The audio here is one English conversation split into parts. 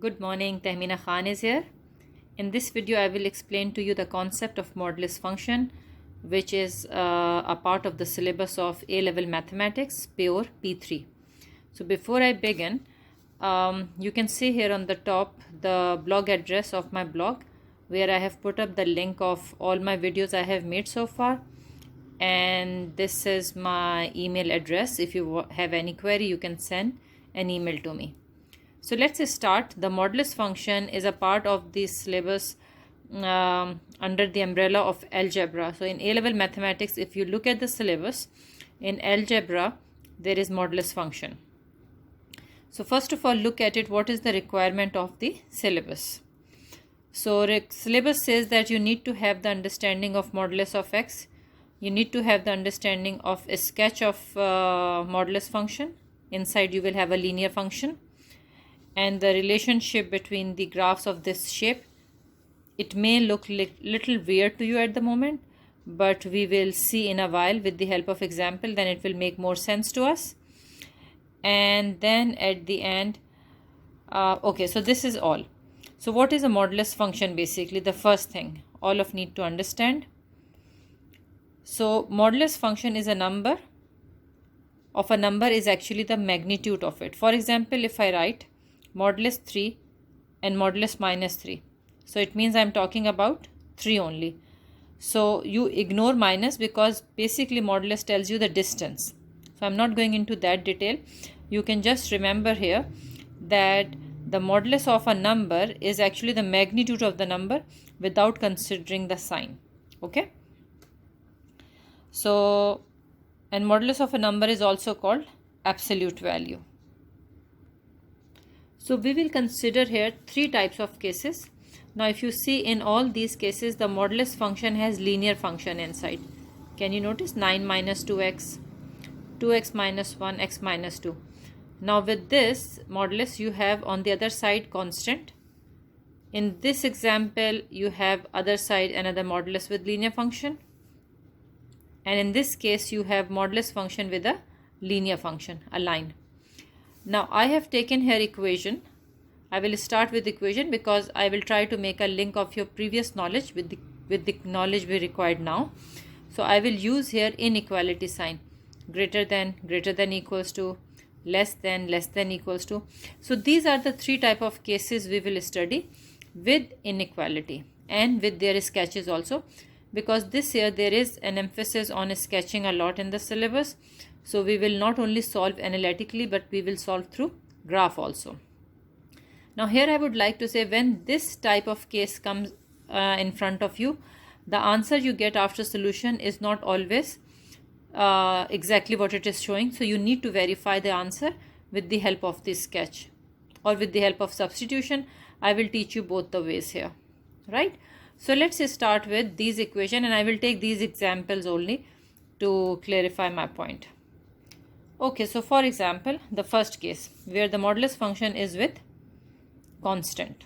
Good morning, Tehmina Khan is here. In this video, I will explain to you the concept of modulus function, which is a part of the syllabus of A-level mathematics, pure P3. So before I begin, you can see here on the top the blog address of my blog, where I have put up the link of all my videos I have made so far. And this is my email address. If you have any query, you can send an email to me. So let's start. The modulus function is a part of the syllabus under the umbrella of algebra. So in A-level mathematics, if you look at the syllabus, in algebra, there is modulus function. So first of all, look at it. What is the requirement of the syllabus? So syllabus says that you need to have the understanding of modulus of x. You need to have the understanding of a sketch of modulus function. Inside you will have a linear function. And the relationship between the graphs of this shape. It may look little weird to you at the moment, but we will see in a while with the help of example, then it will make more sense to us. And then at the end, okay, so this is all. So what is a modulus function? Basically, the first thing all of need to understand. So modulus function is a number of a number is actually the magnitude of it. For example, if I write modulus 3 and modulus minus 3. So it means I'm talking about 3 only. So you ignore minus because basically modulus tells you the distance. So I'm not going into that detail. You can just remember here that the modulus of a number is actually the magnitude of the number without considering the sign. Okay. So, and modulus of a number is also called absolute value. So we will consider here 3 types of cases. Now if you see in all these cases, the modulus function has linear function inside. Can you notice 9 minus 2x, 2x minus 1, x minus 2. Now with this modulus you have on the other side constant. In this example you have other side another modulus with linear function. And in this case you have modulus function with a linear function, a line. Now I have taken here equation. I will start with equation because I will try to make a link of your previous knowledge with the knowledge we required now. So I will use here inequality sign, greater than equals to, less than equals to. So these are the 3 type of cases we will study with inequality and with their sketches also, because this year there is an emphasis on sketching a lot in the syllabus. So we will not only solve analytically, but we will solve through graph also. Now here I would like to say, when this type of case comes in front of you, the answer you get after solution is not always exactly what it is showing. So you need to verify the answer with the help of this sketch or with the help of substitution. I will teach you both the ways here, right? So let's start with these equation, and I will take these examples only to clarify my point. Okay, so for example, the first case where the modulus function is with constant.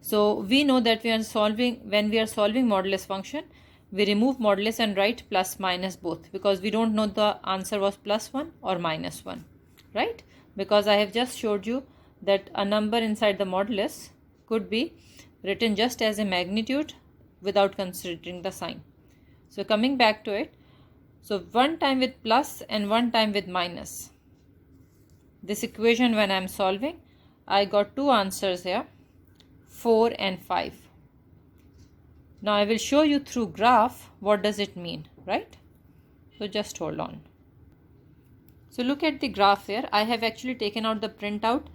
So we know that when we are solving modulus function, we remove modulus and write plus minus both, because we don't know the answer was plus 1 or minus 1, right? Because I have just showed you that a number inside the modulus could be written just as a magnitude without considering the sign. So coming back to it, so one time with plus and one time with minus. This equation when I am solving, I got 2 answers here, 4 and 5. Now I will show you through graph what does it mean, right? So just hold on. So look at the graph here. I have actually taken out the printout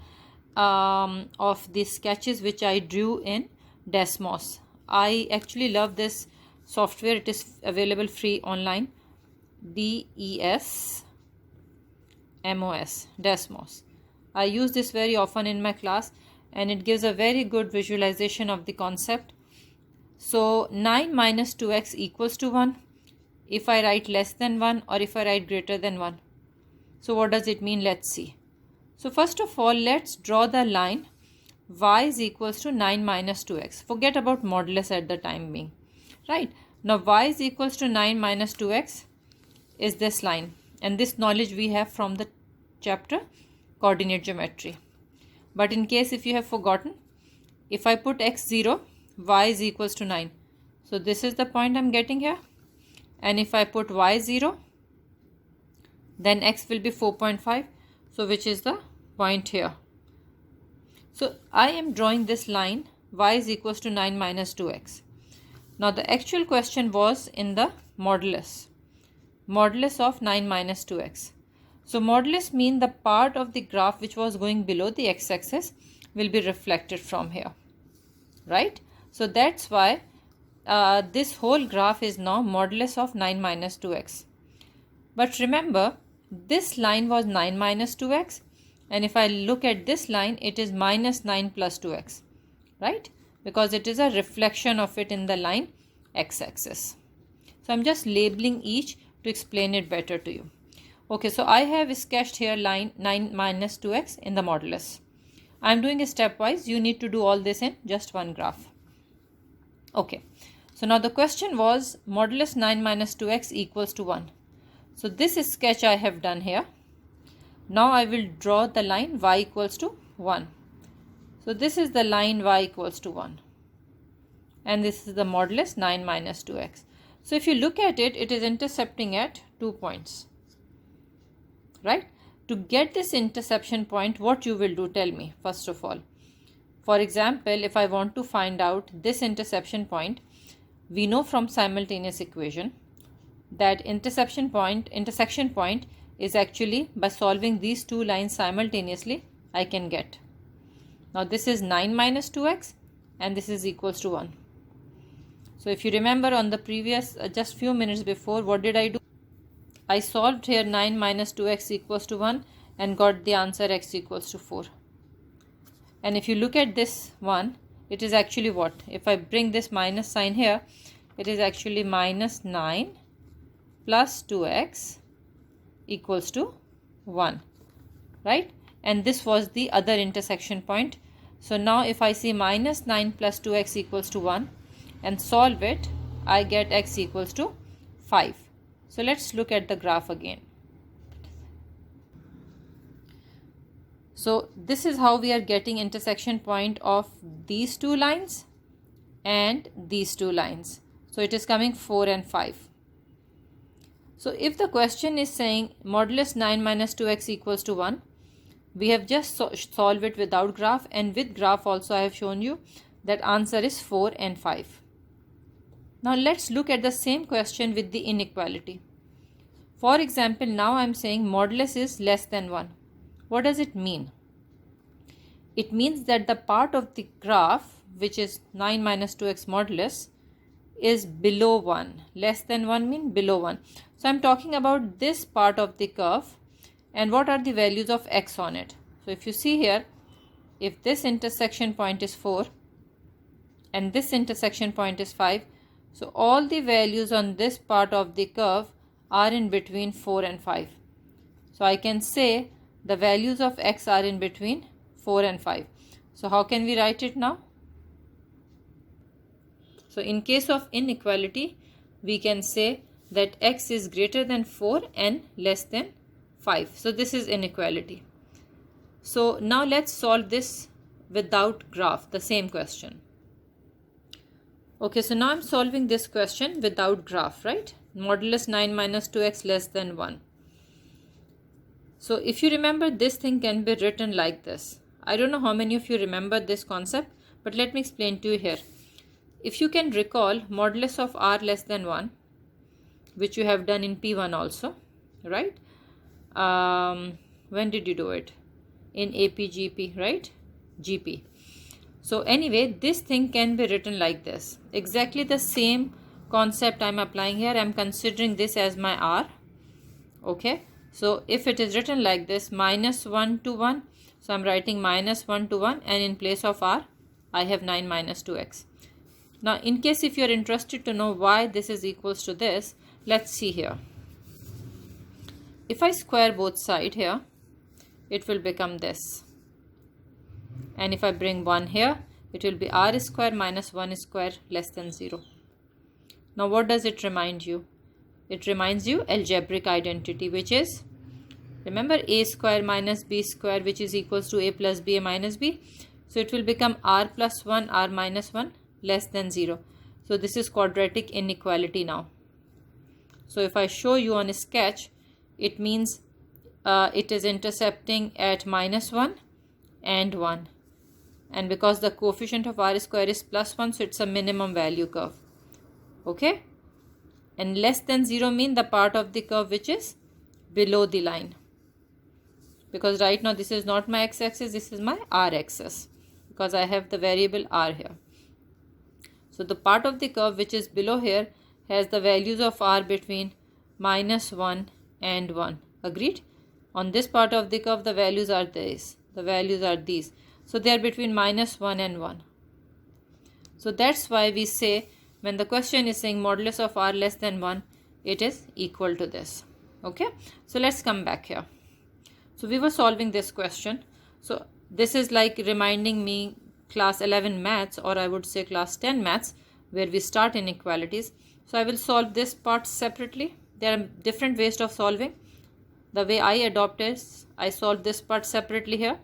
of the sketches which I drew in Desmos. I actually love this software. It is available free online. Desmos, Desmos. I use this very often in my class, and it gives a very good visualization of the concept. So 9 minus 2x equals to 1 if I write less than 1 or if I write greater than 1. So what does it mean? Let's see. So first of all, let's draw the line y is equals to 9 minus 2x. Forget about modulus at the time being, right? Now y is equals to 9 minus 2x is this line, and this knowledge we have from the chapter coordinate geometry. But in case if you have forgotten, if I put x 0, y is equals to 9. So this is the point I'm getting here. And if I put y 0, then x will be 4.5. So which is the point here. So I am drawing this line, y is equals to 9 minus 2x. Now the actual question was in the modulus of 9 minus 2x. So modulus mean the part of the graph which was going below the x-axis will be reflected from here, right? So that's why this whole graph is now modulus of 9 minus 2x. But remember, this line was 9 minus 2x, and if I look at this line, it is minus 9 plus 2x, right? Because it is a reflection of it in the line x-axis. So I'm just labeling each to explain it better to you. Okay, so I have sketched here line 9 minus 2x in the modulus. I'm doing it stepwise. You need to do all this in just one graph. Okay, so now the question was modulus 9 minus 2x equals to 1. So this sketch I have done here. Now I will draw the line y equals to 1. So this is the line y equals to 1. And this is the modulus 9 minus 2x. So if you look at it, it is intercepting at 2 points. Right? To get this interception point, what you will do, tell me first of all. For example, if I want to find out this intersection point, we know from simultaneous equation that intersection point is actually by solving these two lines simultaneously I can get. Now this is 9 minus 2x and this is equals to 1. So if you remember on the previous just few minutes before, what did I do? I solved here 9 minus 2x equals to 1 and got the answer x equals to 4. And if you look at this one, it is actually what? If I bring this minus sign here, it is actually minus 9 plus 2x equals to 1, right? And this was the other intersection point. So now if I see minus 9 plus 2x equals to 1 and solve it, I get x equals to 5. So let's look at the graph again. So this is how we are getting intersection point of these two lines and these two lines. So it is coming 4 and 5. So if the question is saying modulus 9 minus 2x equals to 1, we have just solved it without graph, and with graph also I have shown you that answer is 4 and 5. Now let's look at the same question with the inequality. For example, now I am saying modulus is less than 1. What does it mean? It means that the part of the graph which is 9 minus 2x modulus is below 1. Less than 1 means below 1. So I am talking about this part of the curve and what are the values of x on it. So if you see here, if this intersection point is 4 and this intersection point is 5, so all the values on this part of the curve are in between 4 and 5. So I can say the values of x are in between 4 and 5. So how can we write it now? So in case of inequality, we can say that x is greater than 4 and less than 5. So this is inequality. So now let's solve this without graph, the same question. Okay, so now I'm solving this question without graph, right? Modulus 9 minus 2x less than 1. So if you remember, this thing can be written like this. I don't know how many of you remember this concept, but let me explain to you here. If you can recall modulus of r less than 1, which you have done in P1 also, right? When did you do it? In AP, GP, right? GP. So anyway, this thing can be written like this. Exactly the same concept I'm applying here. I'm considering this as my r. Okay. So if it is written like this, minus 1 to 1. So I'm writing minus 1 to 1, and in place of r, I have 9 minus 2x. Now in case if you're interested to know why this is equals to this, let's see here. If I square both sides here, it will become this. And if I bring 1 here, it will be r square minus 1 square less than 0. Now what does it remind you? It reminds you algebraic identity, which is Remember a square minus b square, which is equals to a plus b, a minus b. So it will become r plus 1, r minus 1 less than 0. So this is quadratic inequality now. So if I show you on a sketch, it means it is intercepting at minus 1 and 1. And because the coefficient of r square is plus 1, so it's a minimum value curve. Okay? And less than 0 mean the part of the curve which is below the line. Because right now this is not my x-axis, this is my r-axis. Because I have the variable r here. So the part of the curve which is below here has the values of r between minus 1 and 1. Agreed? On this part of the curve the values are these. The values are these. So they are between minus 1 and 1. So that's why we say when the question is saying modulus of r less than 1, it is equal to this. Okay? So let's come back here. So we were solving this question. So this is like reminding me class 11 maths, or I would say class 10 maths, where we start inequalities. So I will solve this part separately. There are different ways of solving. The way I adopt is I solve this part separately here.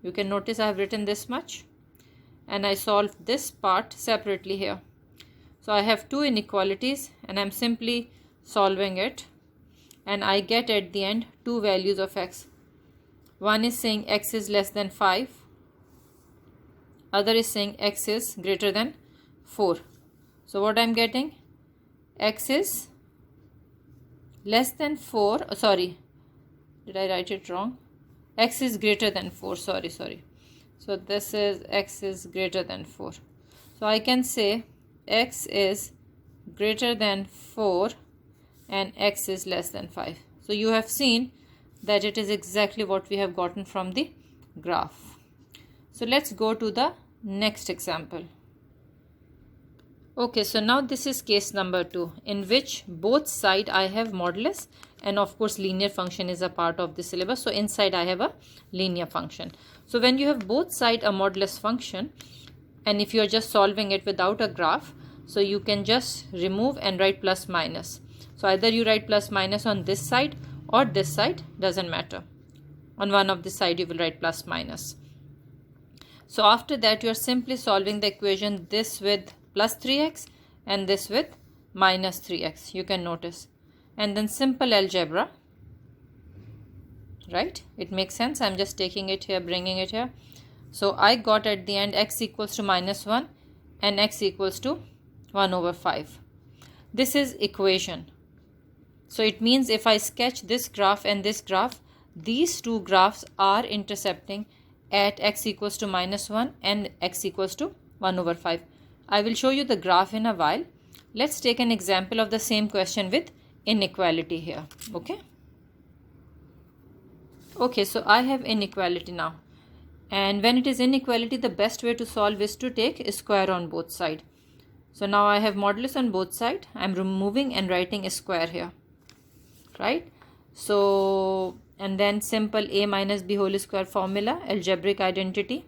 You can notice I have written this much. And I solve this part separately here. So I have two inequalities and I'm simply solving it. And I get at the end two values of x. One is saying x is less than 5. Other is saying x is greater than 4. So what I'm getting? X is less than 4. Oh, sorry. Did I write it wrong? X is greater than 4. Sorry. So this is x is greater than 4. So I can say x is greater than 4 and x is less than 5. So you have seen that it is exactly what we have gotten from the graph. So let's go to the next example. Okay, so now this is case number 2, in which both side I have modulus, and of course linear function is a part of the syllabus. So inside I have a linear function. So when you have both side a modulus function, and if you are just solving it without a graph, so you can just remove and write plus minus. So either you write plus minus on this side or this side, doesn't matter. On one of the side you will write plus minus. So after that you are simply solving the equation, this with plus 3x and this with minus 3x, you can notice. And then simple algebra, right? It makes sense. I'm just taking it here, bringing it here. So I got at the end x equals to minus 1 and x equals to 1 over 5. This is equation. So it means if I sketch this graph and this graph, these two graphs are intercepting at x equals to minus 1 and x equals to 1 over 5. I will show you the graph in a while. Let's take an example of the same question with inequality here. Okay, so I have inequality now. And when it is inequality, the best way to solve is to take a square on both sides. So now I have modulus on both sides. I'm removing and writing a square here. Right? So, and then simple a minus b whole square formula, algebraic identity.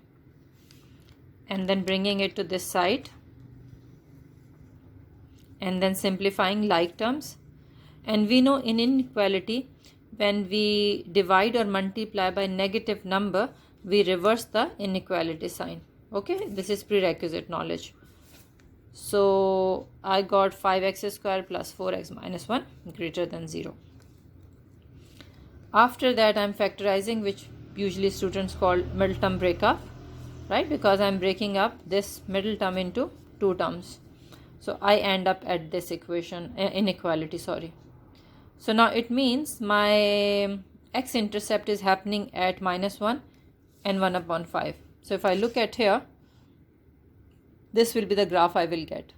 And then bringing it to this side. And then simplifying like terms. And we know in inequality, when we divide or multiply by negative number, we reverse the inequality sign. Okay, this is prerequisite knowledge. So I got 5x square plus 4x minus 1 greater than 0. After that I'm factorizing, which usually students call middle term breakup, right? Because I'm breaking up this middle term into two terms. So I end up at this equation, inequality, sorry. So now it means my x-intercept is happening at minus 1 and 1 upon 5. So if I look at here, this will be the graph I will get.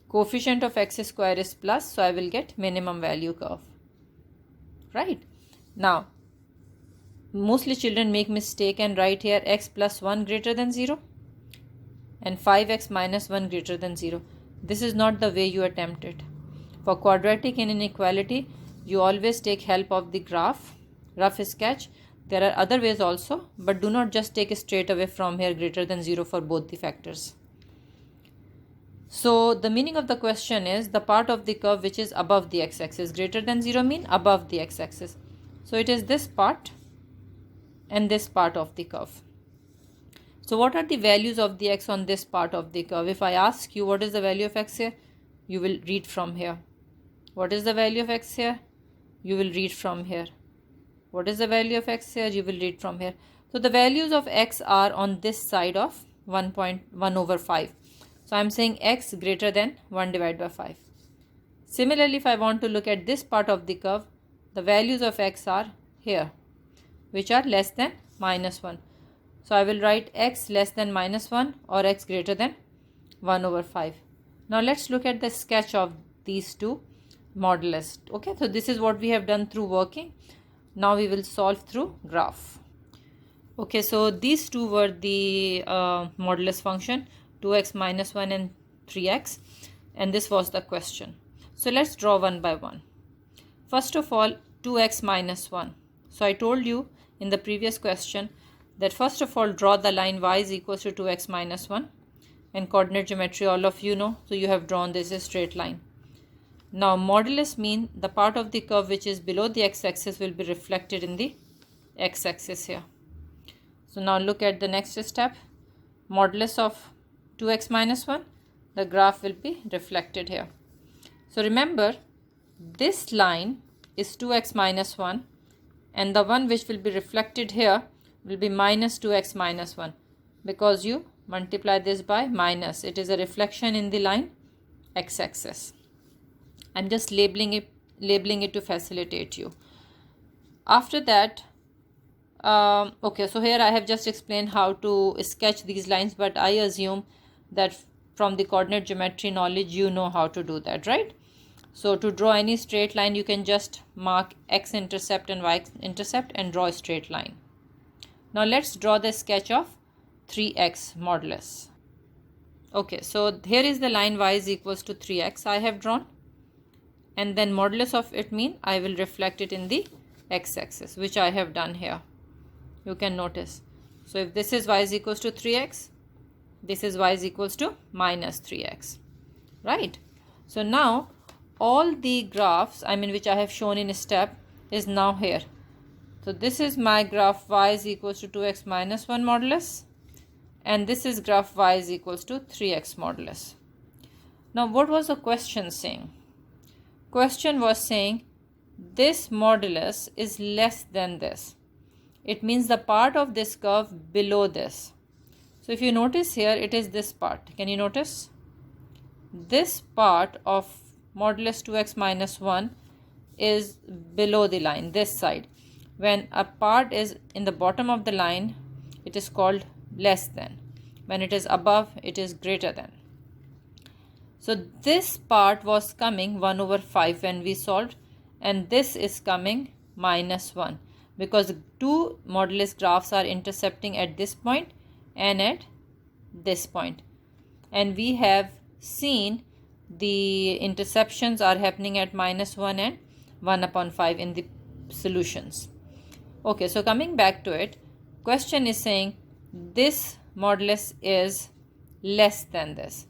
Coefficient of x square is plus, so I will get minimum value curve. Right? Now, mostly children make mistake and write here x plus 1 greater than 0 and 5x minus 1 greater than 0. This is not the way you attempt it. For quadratic and inequality, you always take help of the graph, rough sketch. There are other ways also, but do not just take it straight away from here greater than 0 for both the factors. So the meaning of the question is the part of the curve which is above the x-axis. Greater than 0 mean above the x-axis. So it is this part and this part of the curve. So what are the values of the x on this part of the curve? If I ask you what is the value of x here, you will read from here. What is the value of x here? You will read from here. What is the value of x here? You will read from here. So the values of x are on this side of 1.1/5. So I am saying x greater than 1 divided by 5. Similarly, if I want to look at this part of the curve, the values of x are here, which are less than -1. So I will write x less than -1 or x greater than 1/5. Now let's look at the sketch of these two modulus. Okay, so this is what we have done through working. Now we will solve through graph. Okay, so these two were the modulus function, 2x minus 1 and 3x, and this was the question. So let's draw one by one. First of all, 2x minus 1. So I told you in the previous question that first of all draw the line y is equals to 2x minus 1, and coordinate geometry all of you know, so you have drawn this a straight line. Now modulus mean the part of the curve which is below the x-axis will be reflected in the x-axis here. So now look at the next step. Modulus of 2x minus 1, the graph will be reflected here. So remember, this line is 2x minus 1, and the one which will be reflected here will be minus 2x minus 1, because you multiply this by minus. It is a reflection in the line x-axis. I'm just labeling it to facilitate you. After that, okay, so here I have just explained how to sketch these lines, but I assume that from the coordinate geometry knowledge you know how to do that, right? So to draw any straight line, you can just mark x-intercept and y-intercept and draw a straight line. Now let's draw the sketch of 3x modulus. Okay, so here is the line y is equals to 3x I have drawn, and then modulus of it mean I will reflect it in the x-axis, which I have done here. You can notice. So if this is y is equals to 3x, this is y is equals to minus 3x, right? So now all the graphs, which I have shown in a step, is now here. So this is my graph y is equals to 2x minus 1 modulus, and this is graph y is equals to 3x modulus. Now what was the question saying? Question was saying this modulus is less than this. It means the part of this curve below this. So if you notice here, it is this part. Can you notice? This part of modulus 2x minus 1 is below the line, this side. When a part is in the bottom of the line, it is called less than. When it is above, it is greater than. So this part was coming 1/5 when we solved, and this is coming -1, because two modulus graphs are intercepting at this point and at this point. And we have seen the interceptions are happening at -1 and 1/5 in the solutions. Okay, so coming back to it, question is saying this modulus is less than this.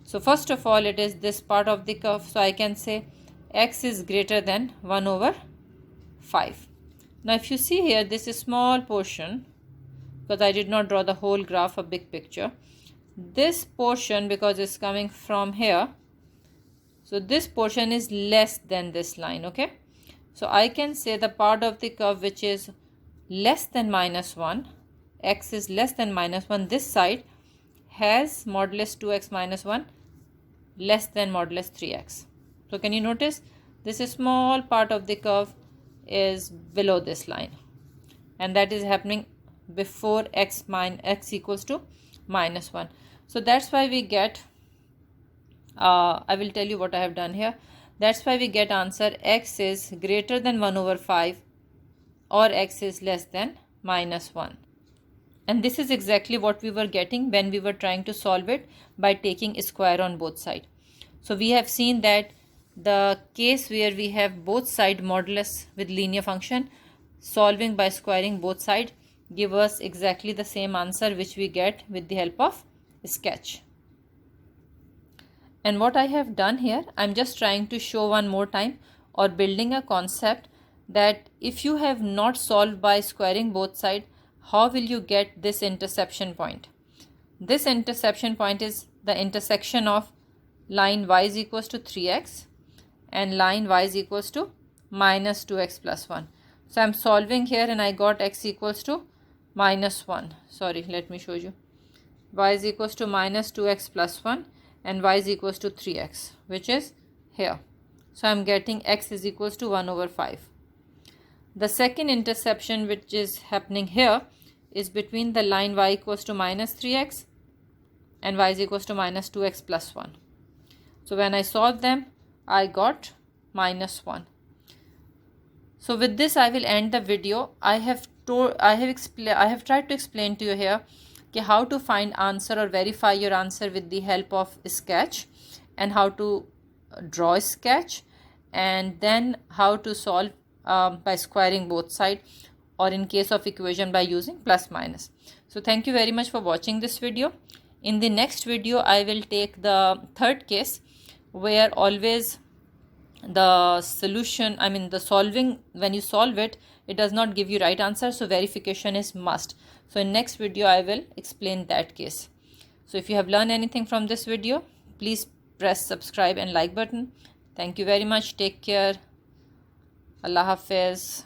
So first of all, it is this part of the curve, so I can say x is greater than 1/5. Now if you see here, this is small portion, because I did not draw the whole graph, a big picture. This portion, because it's coming from here, so this portion is less than this line, okay? So I can say the part of the curve which is less than -1, x is less than -1, this side has modulus 2x minus 1 less than modulus 3x. So can you notice this is small part of the curve is below this line, and that is happening before x equals to -1. So that's why we get I will tell you what I have done here. That's why we get answer x is greater than 1/5 or x is less than -1. And this is exactly what we were getting when we were trying to solve it by taking a square on both sides. So we have seen that the case where we have both side modulus with linear function, solving by squaring both sides give us exactly the same answer which we get with the help of sketch. And what I have done here, I'm just trying to show one more time or building a concept that if you have not solved by squaring both sides, how will you get this interception point? This interception point is the intersection of line y is equals to 3x and line y is equals to minus 2x plus 1. So I am solving here and I got x equals to minus 1. Sorry, let me show you. Y is equals to minus 2x plus 1 and y is equals to 3x, which is here. So I am getting x is equals to 1 over 5. The second interception which is happening here is between the line y equals to minus 3x and y is equals to minus 2x plus 1. So when I solve them, I got minus 1. So with this I will end the video. I have tried to explain to you here how to find answer or verify your answer with the help of sketch, and how to draw a sketch, and then how to solve by squaring both sides, or in case of equation by using plus minus. So thank you very much for watching this video. In the next video I will take the third case, where always the solution, the solving, when you solve it, it does not give you right answer, so verification is must. So in next video I will explain that case. So if you have learned anything from this video, please press subscribe and like button. Thank you very much. Take care. Allah Hafiz.